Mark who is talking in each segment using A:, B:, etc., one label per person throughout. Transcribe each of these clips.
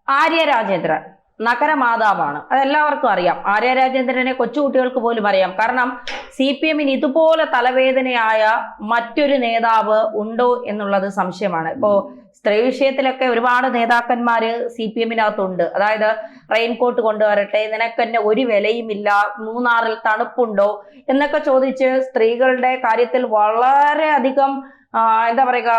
A: ആര്യ രാജേന്ദ്രൻ നഗരമാതാവാണ്. അതെല്ലാവർക്കും അറിയാം. ആര്യ രാജേന്ദ്രനെ കൊച്ചുകുട്ടികൾക്ക് പോലും അറിയാം. കാരണം CPM-ന് ഇതുപോലെ തലവേദനയായ മറ്റൊരു നേതാവ് ഉണ്ടോ എന്നുള്ളത് സംശയമാണ്. ഇപ്പോ സ്ത്രീ വിഷയത്തിലൊക്കെ ഒരുപാട് നേതാക്കന്മാര് CPM-നകത്തുണ്ട്. അതായത് റെയിൻകോട്ട് കൊണ്ടുവരട്ടെ, നിനക്കെന്നെ ഒരു വിലയുമില്ല, മൂന്നാറിൽ തണുപ്പുണ്ടോ എന്നൊക്കെ ചോദിച്ച് സ്ത്രീകളുടെ കാര്യത്തിൽ വളരെ അധികം എന്താ പറയുക,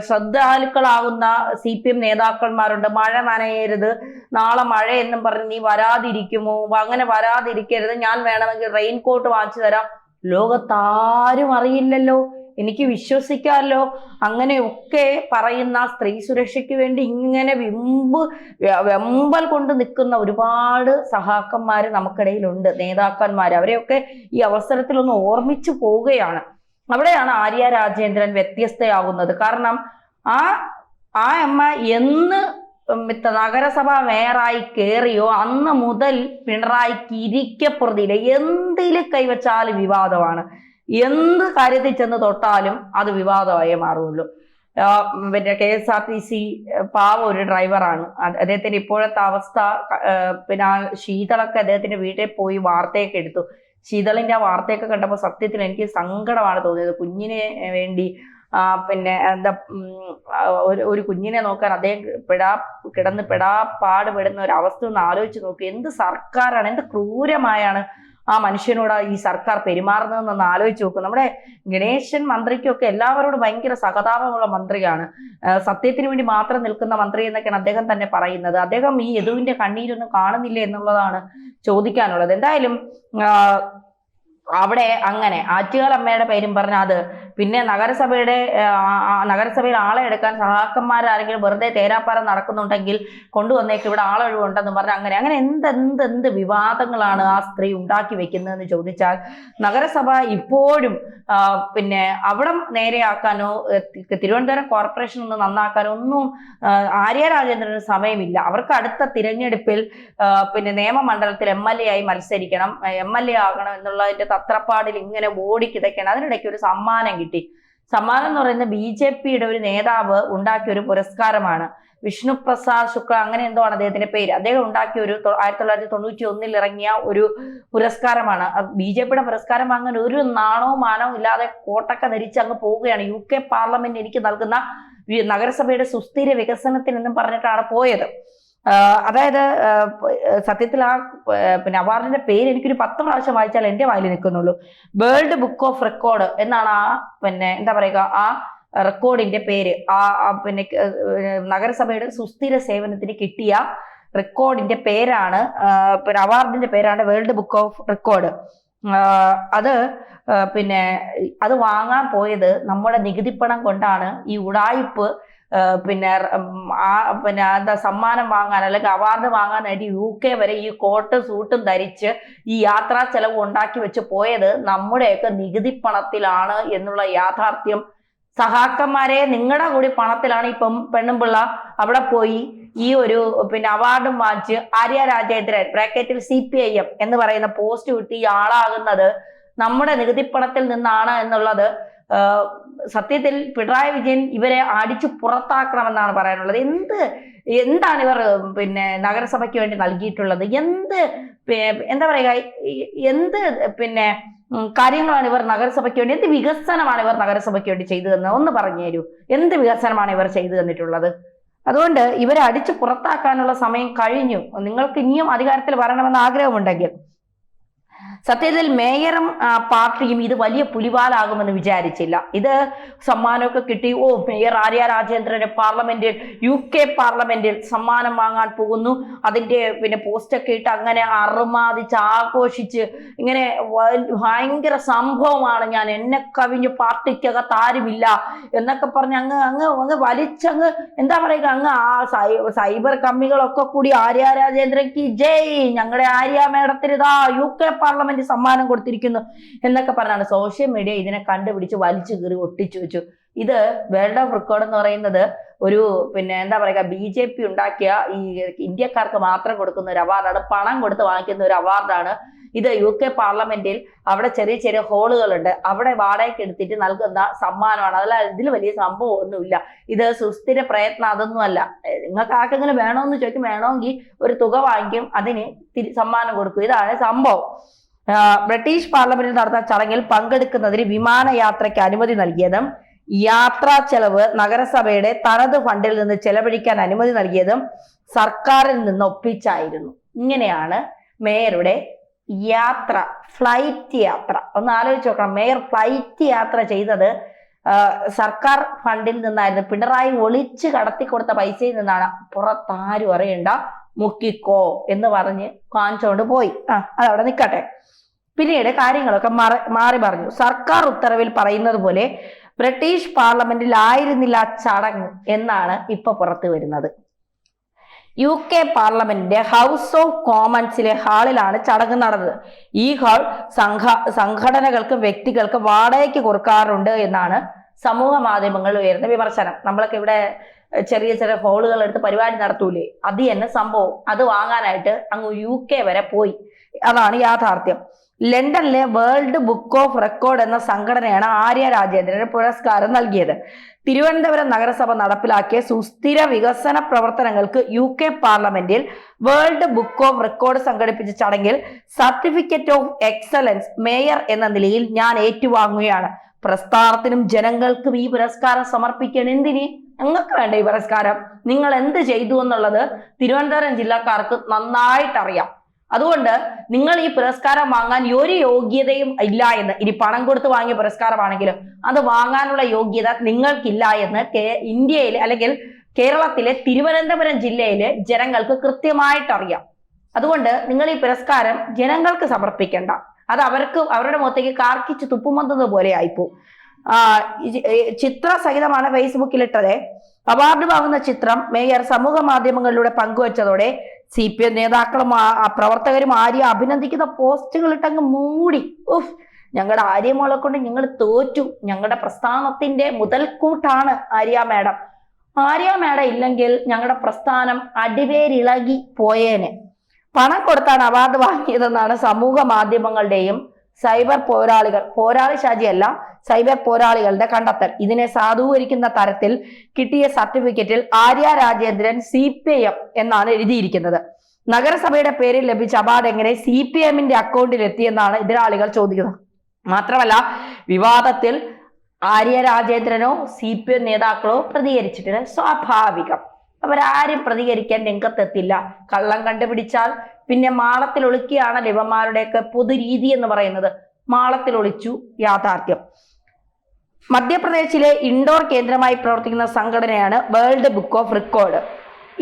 A: ശ്രദ്ധാലുക്കളാകുന്ന CPM നേതാക്കന്മാരുണ്ട്. മഴ നനയരുത്, നാളെ മഴ എന്നും പറഞ്ഞ് നീ വരാതിരിക്കുമോ, അങ്ങനെ വരാതിരിക്കരുത്, ഞാൻ വേണമെങ്കിൽ റെയിൻകോട്ട് വാങ്ങിച്ചു തരാം. ലോകത്താരും അറിയില്ലല്ലോ, എനിക്ക് വിശ്വസിക്കാമല്ലോ. അങ്ങനെയൊക്കെ പറയുന്ന സ്ത്രീ സുരക്ഷയ്ക്ക് വേണ്ടി ഇങ്ങനെ വെമ്പൽ കൊണ്ട് നിൽക്കുന്ന ഒരുപാട് സഹാക്കന്മാര് നമുക്കിടയിലുണ്ട്, നേതാക്കന്മാര്. അവരെയൊക്കെ ഈ അവസരത്തിൽ ഒന്ന് ഓർമ്മിച്ചു പോവുകയാണ്. അവിടെയാണ് ആര്യ രാജേന്ദ്രൻ വ്യത്യസ്തയാകുന്നത്. കാരണം ആ അമ്മ എന്ന് നഗരസഭ മേയറായി കയറിയോ അന്ന് മുതൽ പിണറായിക്ക് ഇരിക്കപ്പുറതിയില്ല. എന്തില് കൈവച്ചാലും വിവാദമാണ്, എന്ത് കാര്യത്തിൽ ചെന്ന് തൊട്ടാലും അത് വിവാദമായി മാറുള്ളൂ. പിന്നെ KSRTC പാവ ഒരു ഡ്രൈവറാണ്. അദ്ദേഹത്തിന്റെ ഇപ്പോഴത്തെ അവസ്ഥ, പിന്നെ ശീതളൊക്കെ അദ്ദേഹത്തിന്റെ വീട്ടിൽ പോയി വാർത്തയൊക്കെ എടുത്തു. ശീതളിന്റെ ആ വാർത്തയൊക്കെ കണ്ടപ്പോൾ സത്യത്തിൽ എനിക്ക് സങ്കടമാണ് തോന്നിയത്. കുഞ്ഞിനെ വേണ്ടി പിന്നെ എന്താ ഒരു കുഞ്ഞിനെ നോക്കാൻ അദ്ദേഹം കിടന്ന് പാടുപെടുന്ന ഒരു അവസ്ഥ ഒന്ന് ആലോചിച്ച് നോക്കി. എന്ത് സർക്കാരാണ്, എന്ത് ക്രൂരമായാണ് ആ മനുഷ്യനോട് ഈ സർക്കാർ പെരുമാറുന്നതെന്നൊന്ന് ആലോചിച്ച് നോക്കും. നമ്മുടെ ഗണേശൻ മന്ത്രിക്കൊക്കെ എല്ലാവരോടും ഭയങ്കര സഹതാപമുള്ള മന്ത്രിയാണ്, സത്യത്തിന് വേണ്ടി മാത്രം നിൽക്കുന്ന മന്ത്രി എന്നൊക്കെയാണ് അദ്ദേഹം തന്നെ പറയുന്നത്. അദ്ദേഹം ഈ യദുവിന്റെ കണ്ണീരൊന്നും കാണുന്നില്ല എന്നുള്ളതാണ് ചോദിക്കാനുള്ളത്. എന്തായാലും അവിടെ അങ്ങനെ ആറ്റുകാൽ അമ്മയുടെ പേരും പറഞ്ഞ അത്, പിന്നെ നഗരസഭയിൽ ആളെ എടുക്കാൻ സഹാക്കന്മാരാരെങ്കിലും വെറുതെ തേരാപ്പാരം നടക്കുന്നുണ്ടെങ്കിൽ കൊണ്ടുവന്നേക്ക്, ഇവിടെ ആളൊഴിവുണ്ടെന്ന് പറഞ്ഞ് അങ്ങനെ എന്ത് വിവാദങ്ങളാണ് ആ സ്ത്രീ ഉണ്ടാക്കി വെക്കുന്നതെന്ന് ചോദിച്ചാൽ, നഗരസഭ ഇപ്പോഴും പിന്നെ അവിടം നേരെയാക്കാനോ തിരുവനന്തപുരം കോർപ്പറേഷൻ ഒന്ന് നന്നാക്കാനോ ഒന്നും ആര്യ രാജേന്ദ്രന് സമയമില്ല. അവർക്ക് അടുത്ത തിരഞ്ഞെടുപ്പിൽ പിന്നെ നിയമമണ്ഡലത്തിൽ MLA ആയി മത്സരിക്കണം, MLA ആകണം എന്നുള്ളതിന്റെ തത്രപ്പാടിൽ ഇങ്ങനെ ഓടിക്കിതയ്ക്കണം. അതിനിടയ്ക്ക് ഒരു സമ്മാനം കിട്ടി. സമ്മാനം എന്ന് പറയുന്നത് BJPയുടെ ഒരു നേതാവ് ഉണ്ടാക്കിയ ഒരു പുരസ്കാരമാണ്. വിഷ്ണു പ്രസാദ് ശുക്ല, അങ്ങനെ എന്തോ ആണ് അദ്ദേഹത്തിന്റെ പേര്. അദ്ദേഹം ഉണ്ടാക്കിയ ഒരു 1991 ഇറങ്ങിയ ഒരു പുരസ്കാരമാണ്. BJPയുടെ പുരസ്കാരം വാങ്ങാൻ ഒരു നാണവും മാനവും ഇല്ലാതെ കോട്ടൊക്കെ ധരിച്ച് അങ്ങ് പോവുകയാണ്. UK പാർലമെന്റ് എനിക്ക് നൽകുന്ന നഗരസഭയുടെ സുസ്ഥിര വികസനത്തിനെന്നും പറഞ്ഞിട്ടാണ് പോയത്. അതായത് സത്യത്തിൽ ആ പിന്നെ അവാർഡിന്റെ പേര് എനിക്കൊരു 10 പ്രാവശ്യം വായിച്ചാൽ എന്റെ വായിൽ നിൽക്കുന്നുള്ളൂ. വേൾഡ് ബുക്ക് ഓഫ് റെക്കോർഡ് എന്നാണ് ആ പിന്നെ എന്താ പറയുക ആ റെക്കോർഡിന്റെ പേര്. പിന്നെ നഗരസഭയുടെ സുസ്ഥിര സേവനത്തിന് കിട്ടിയ റെക്കോർഡിന്റെ പേരാണ്, പിന്നെ അവാർഡിന്റെ പേരാണ് വേൾഡ് ബുക്ക് ഓഫ് റെക്കോർഡ്. അത് പിന്നെ അത് വാങ്ങാൻ പോയത് നമ്മുടെ നികുതിപ്പണം കൊണ്ടാണ്. ഈ ഉടായിപ്പ് പിന്നെ എന്താ സമ്മാനം വാങ്ങാൻ അല്ലെങ്കിൽ അവാർഡ് വാങ്ങാനായിട്ട് UK വരെ ഈ കോട്ടും സൂട്ടും ധരിച്ച് ഈ യാത്രാ ചെലവ് ഉണ്ടാക്കി വെച്ച് പോയത് നമ്മുടെയൊക്കെ നികുതിപ്പണത്തിലാണ് എന്നുള്ള യാഥാർത്ഥ്യം സഹാക്കന്മാരെ, നിങ്ങളുടെ കൂടി പണത്തിലാണ് ഇപ്പം പെണ്ണുമ്പിള്ള അവിടെ പോയി ഈ ഒരു പിന്നെ അവാർഡും വാങ്ങിച്ച് ആര്യ രാജേന്ദ്രൻ ബ്രാക്കറ്റിൽ CPIM എന്ന് പറയുന്ന പോസ്റ്റ് കിട്ടി ആളാകുന്നത് നമ്മുടെ നികുതിപ്പണത്തിൽ നിന്നാണ് എന്നുള്ളത് സത്യത്തിൽ പിണറായി വിജയൻ ഇവരെ അടിച്ചു പുറത്താക്കണമെന്നാണ് പറയാനുള്ളത്. എന്താണ് ഇവർ പിന്നെ നഗരസഭയ്ക്ക് വേണ്ടി നൽകിയിട്ടുള്ളത്? എന്താ പറയുക, എന്ത് പിന്നെ കാര്യങ്ങളാണ് ഇവർ നഗരസഭയ്ക്ക് വേണ്ടി, എന്ത് വികസനമാണ് ഇവർ നഗരസഭയ്ക്ക് വേണ്ടി ചെയ്തു തന്നത്? ഒന്ന് പറഞ്ഞു തരൂ, എന്ത് വികസനമാണ് ഇവർ ചെയ്തു തന്നിട്ടുള്ളത്? അതുകൊണ്ട് ഇവരെ അടിച്ചു പുറത്താക്കാനുള്ള സമയം കഴിഞ്ഞു. നിങ്ങൾക്ക് ഇനിയും അധികാരത്തിൽ വരണമെന്ന് ആഗ്രഹമുണ്ടെങ്കിൽ, സത്യത്തിൽ മേയറും പാർട്ടിയും ഇത് വലിയ പുലിവാലാകുമെന്ന് വിചാരിച്ചില്ല. ഇത് സമ്മാനമൊക്കെ കിട്ടി, മേയർ ആര്യ രാജേന്ദ്രന് പാർലമെന്റിൽ UK പാർലമെന്റിൽ സമ്മാനം വാങ്ങാൻ പോകുന്നു, അതിന്റെ പിന്നെ പോസ്റ്റൊക്കെ ഇട്ട് അങ്ങനെ അറുമാദിച്ച് ആഘോഷിച്ച് ഇങ്ങനെ ഭയങ്കര സംഭവമാണ്, ഞാൻ എന്നെ കവിഞ്ഞ് പാർട്ടിക്കകത്ത് ആരുമില്ല എന്നൊക്കെ പറഞ്ഞ് അങ്ങ് വലിച്ചങ്ങ് എന്താ പറയുക, അങ്ങ് ആ സൈബർ കമ്മികളൊക്കെ കൂടി ആര്യ രാജേന്ദ്രക്ക് ജയ്, ഞങ്ങളുടെ ആര്യ മേഡത്തിന് ഇതാ UK പാർലമെന്റ് സമ്മാനം കൊടുത്തിരിക്കുന്നു എന്നൊക്കെ പറഞ്ഞാണ് സോഷ്യൽ മീഡിയ ഇതിനെ കണ്ടുപിടിച്ച് വലിച്ചു കീറി ഒട്ടിച്ചു വെച്ചു. ഇത് വേൾഡ് ഓഫ് റെക്കോർഡ് എന്ന് പറയുന്നത് ഒരു പിന്നെ എന്താ പറയുക BJP ഉണ്ടാക്കിയ ഈ ഇന്ത്യക്കാർക്ക് മാത്രം കൊടുക്കുന്ന ഒരു അവാർഡാണ്, പണം കൊടുത്ത് വാങ്ങിക്കുന്ന ഒരു അവാർഡാണ്. ഇത് UK പാർലമെന്റിൽ അവിടെ ചെറിയ ചെറിയ ഹോളുകളുണ്ട്, അവിടെ വാടകയ്ക്ക് എടുത്തിട്ട് നൽകുന്ന സമ്മാനമാണ്. അതല്ല ഇതിൽ വലിയ സംഭവം ഒന്നുമില്ല. ഇത് സുസ്ഥിര പ്രയത്നം അതൊന്നുമല്ല. നിങ്ങൾക്ക് ആർക്കെങ്കിലും വേണമെന്ന് ചോദിക്കും, വേണമെങ്കിൽ ഒരു തുക വാങ്ങിക്കും, അതിന് സമ്മാനം കൊടുക്കും. ഇതാണ് സംഭവം. ബ്രിട്ടീഷ് പാർലമെന്റിൽ നടന്ന ചടങ്ങിൽ പങ്കെടുക്കുന്നതിന് വിമാനയാത്രയ്ക്ക് അനുമതി നൽകിയതും യാത്രാ ചെലവ് നഗരസഭയുടെ തനത് ഫണ്ടിൽ നിന്ന് ചെലവഴിക്കാൻ അനുമതി നൽകിയതും സർക്കാരിൽ നിന്ന് ഒപ്പിച്ചായിരുന്നു. ഇങ്ങനെയാണ് മേയറുടെ യാത്ര, ഫ്ലൈറ്റ് യാത്ര. ഒന്ന് ആലോചിച്ച് നോക്കണം, മേയർ ഫ്ലൈറ്റ് യാത്ര ചെയ്തത് സർക്കാർ ഫണ്ടിൽ നിന്നായിരുന്നു. പിണറായി ഒളിച്ച് കടത്തിക്കൊടുത്ത പൈസയിൽ നിന്നാണ്. പുറത്താരും അറിയണ്ട, മുക്കിക്കോ എന്ന് പറഞ്ഞ് കാണിച്ചുകൊണ്ട് പോയി. അതവിടെ നിൽക്കട്ടെ. പിന്നീട് കാര്യങ്ങളൊക്കെ മാറി പറഞ്ഞു. സർക്കാർ ഉത്തരവിൽ പറയുന്നത് പോലെ ബ്രിട്ടീഷ് പാർലമെന്റിൽ ആയിരുന്നില്ല ചടങ്ങ് എന്നാണ് ഇപ്പൊ പുറത്തു വരുന്നത്. UK പാർലമെന്റിന്റെ ഹൗസ് ഓഫ് കോമൺസിലെ ഹാളിലാണ് ചടങ്ങ് നടന്നത്. ഈ ഹാൾ സംഘടനകൾക്കും വ്യക്തികൾക്കും വാടകയ്ക്ക് കൊടുക്കാറുണ്ട് എന്നാണ് സമൂഹ മാധ്യമങ്ങളിൽ ഉയർന്ന വിമർശനം. നമ്മളൊക്കെ ഇവിടെ ചെറിയ ചെറിയ ഹോളുകൾ എടുത്ത് പരിപാടി നടത്തൂലേ, അത് തന്നെ സംഭവം. അത് വാങ്ങാനായിട്ട് അങ്ങ് UK വരെ പോയി. അതാണ് യാഥാർത്ഥ്യം. ലണ്ടനിലെ വേൾഡ് ബുക്ക് ഓഫ് റെക്കോർഡ് എന്ന സംഘടനയാണ് ആര്യ രാജേന്ദ്രന് പുരസ്കാരം നൽകിയത്. തിരുവനന്തപുരം നഗരസഭ നടപ്പിലാക്കിയ സുസ്ഥിര വികസന പ്രവർത്തനങ്ങൾക്ക് UK പാർലമെന്റിൽ വേൾഡ് ബുക്ക് ഓഫ് റെക്കോർഡ് സംഘടിപ്പിച്ച ചടങ്ങിൽ സർട്ടിഫിക്കറ്റ് ഓഫ് എക്സലൻസ് മേയർ എന്ന നിലയിൽ ഞാൻ ഏറ്റുവാങ്ങുകയാണ്. പ്രസ്ഥാനത്തിനും ജനങ്ങൾക്കും ഈ പുരസ്കാരം സമർപ്പിക്കണം. എന്തിന്? നിങ്ങൾക്ക് വേണ്ട ഈ പുരസ്കാരം. നിങ്ങൾ എന്ത് ചെയ്തു എന്നുള്ളത് തിരുവനന്തപുരം ജില്ലക്കാർക്ക് നന്നായിട്ടറിയാം. അതുകൊണ്ട് നിങ്ങൾ ഈ പുരസ്കാരം വാങ്ങാൻ ഒരു യോഗ്യതയും ഇല്ല എന്ന്, ഇനി പണം കൊടുത്ത് വാങ്ങിയ പുരസ്കാരമാണെങ്കിലും അത് വാങ്ങാനുള്ള യോഗ്യത നിങ്ങൾക്കില്ല എന്ന് ഇന്ത്യയിൽ അല്ലെങ്കിൽ കേരളത്തിലെ തിരുവനന്തപുരം ജില്ലയിലെ ജനങ്ങൾക്ക് കൃത്യമായിട്ട് അറിയാം. അതുകൊണ്ട് നിങ്ങൾ ഈ പുരസ്കാരം ജനങ്ങൾക്ക് സമർപ്പിക്കേണ്ട. അത് അവരുടെ മുഖത്തേക്ക് കാർക്കിച്ച് തുപ്പുമന്നത് പോലെ ആയിപ്പോ. ചിത്രസഹിതമാണ് ഫേസ്ബുക്കിലിട്ടത്. അവാർഡ് വാങ്ങുന്ന ചിത്രം മേയർ സമൂഹ മാധ്യമങ്ങളിലൂടെ പങ്കുവച്ചതോടെ CPM നേതാക്കളും പ്രവർത്തകരും ആര്യ അഭിനന്ദിക്കുന്ന പോസ്റ്റുകൾ ഇട്ടങ്ങ് മൂടി. ഞങ്ങളുടെ ആര്യമോളെ കൊണ്ട് ഞങ്ങൾ തോറ്റു. ഞങ്ങളുടെ പ്രസ്ഥാനത്തിന്റെ മുതൽക്കൂട്ടാണ് ആര്യ മാഡം. ആര്യ മാഡം ഇല്ലെങ്കിൽ ഞങ്ങളുടെ പ്രസ്ഥാനം അടിവേരിളകി പോയേനെ. പണം കൊടുത്താണ് അവാർഡ് വാങ്ങിയതെന്നാണ് സമൂഹ മാധ്യമങ്ങളുടെയും സൈബർ പോരാളി ഷാജിയല്ല, സൈബർ പോരാളികളുടെ കണ്ടെത്തൽ. ഇതിനെ സാധൂകരിക്കുന്ന തരത്തിൽ കിട്ടിയ സർട്ടിഫിക്കറ്റിൽ ആര്യ രാജേന്ദ്രൻ CPM എന്നാണ് എഴുതിയിരിക്കുന്നത്. നഗരസഭയുടെ പേരിൽ ലഭിച്ച അവാർഡ് എങ്ങനെ CPMന്റെ അക്കൗണ്ടിൽ എത്തിയെന്നാണ് എതിരാളികൾ ചോദിക്കുന്നത്. മാത്രമല്ല, വിവാദത്തിൽ ആര്യ രാജേന്ദ്രനോ CPM നേതാക്കളോ പ്രതികരിച്ചിട്ടില്ല. സ്വാഭാവികം, അവരാരും പ്രതികരിക്കാൻ രംഗത്തെത്തില്ല. കള്ളം കണ്ടുപിടിച്ചാൽ പിന്നെ മാളത്തിൽ ഒളിക്കുകയാണ് ഇവന്മാരുടെയൊക്കെ പൊതുരീതി എന്ന് പറയുന്നത്. മാളത്തിൽ ഒളിച്ചു യാഥാർത്ഥ്യം. മധ്യപ്രദേശിലെ ഇൻഡോർ കേന്ദ്രമായി പ്രവർത്തിക്കുന്ന സംഘടനയാണ് വേൾഡ് ബുക്ക് ഓഫ് റെക്കോർഡ്.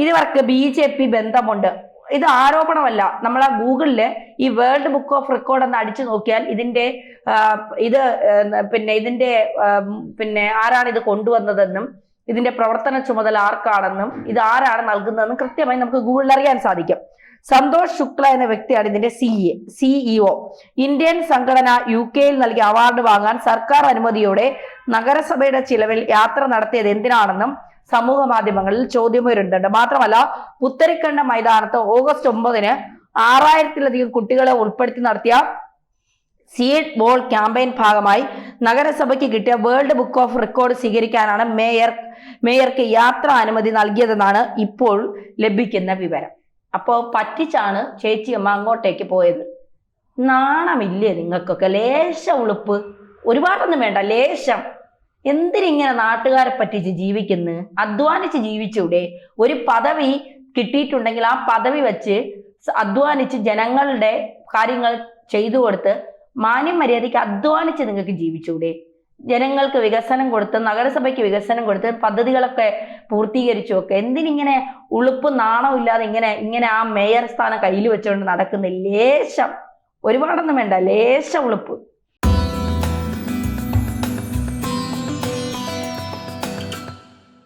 A: ഇവർക്ക് BJP ബന്ധമുണ്ട്. ഇത് ആരോപണമല്ല. നമ്മൾ ഗൂഗിളില് ഈ വേൾഡ് ബുക്ക് ഓഫ് റെക്കോർഡ് എന്ന് അടിച്ചു നോക്കിയാൽ ഇതിന്റെ ആരാണ് ഇത് കൊണ്ടുവന്നതെന്നും ഇതിന്റെ പ്രവർത്തന ചുമതല ആർക്കാണെന്നും ഇത് ആരാണ് നൽകുന്നതെന്നും കൃത്യമായി നമുക്ക് ഗൂഗിളിൽ അറിയാൻ സാധിക്കും. സന്തോഷ് ശുക്ല എന്ന വ്യക്തിയാണ് ഇതിന്റെ CEO. ഇന്ത്യൻ സംഘടന UKയിൽ നൽകിയ അവാർഡ് വാങ്ങാൻ സർക്കാർ അനുമതിയോടെ നഗരസഭയുടെ ചിലവിൽ യാത്ര നടത്തിയത് എന്തിനാണെന്നും സമൂഹ മാധ്യമങ്ങളിൽ ചോദ്യമുയരുന്നുണ്ട്. മാത്രമല്ല, പുത്തരിക്കണ്ട മൈതാനത്ത് ഓഗസ്റ്റ് 9-ന് 6000-ലധികം കുട്ടികളെ ഉൾപ്പെടുത്തി നടത്തിയ സീഡ് ബോൾ ക്യാമ്പയിൻ ഭാഗമായി നഗരസഭയ്ക്ക് കിട്ടിയ വേൾഡ് ബുക്ക് ഓഫ് റെക്കോർഡ് സ്വീകരിക്കാനാണ് മേയർക്ക് യാത്രാ അനുമതി നൽകിയതെന്നാണ് ഇപ്പോൾ ലഭിക്കുന്ന വിവരം. അപ്പോൾ പറ്റിച്ചാണ് ചേച്ചിയമ്മ അങ്ങോട്ടേക്ക് പോയത്. നാണമില്ലേ നിങ്ങൾക്കൊക്കെ? ലേശ ഉളുപ്പ്, ഒരുപാടൊന്നും വേണ്ട, ലേശം. എന്തിനിങ്ങനെ നാട്ടുകാരെ പറ്റിച്ച് ജീവിക്കുന്നു? അധ്വാനിച്ച് ജീവിച്ചൂടെ? ഒരു പദവി കിട്ടിയിട്ടുണ്ടെങ്കിൽ ആ പദവി വെച്ച് അധ്വാനിച്ച് ജനങ്ങളുടെ കാര്യങ്ങൾ ചെയ്തു കൊടുത്ത് മാന്യം മര്യാദയ്ക്ക് അധ്വാനിച്ച് നിങ്ങൾക്ക് ജീവിച്ചൂടെ? ജനങ്ങൾക്ക് വികസനം കൊടുത്ത്, നഗരസഭയ്ക്ക് വികസനം കൊടുത്ത് പദ്ധതികളൊക്കെ പൂർത്തീകരിച്ചു ഒക്കെ. എന്തിനിങ്ങനെ ഉളുപ്പ് നാണവും ഇല്ലാതെ ഇങ്ങനെ ആ മേയർ സ്ഥാനം കയ്യിൽ വെച്ചുകൊണ്ട് നടക്കുന്ന? ലേശം, ഒരുപാടൊന്നും വേണ്ട, ലേശ ഉളുപ്പ്.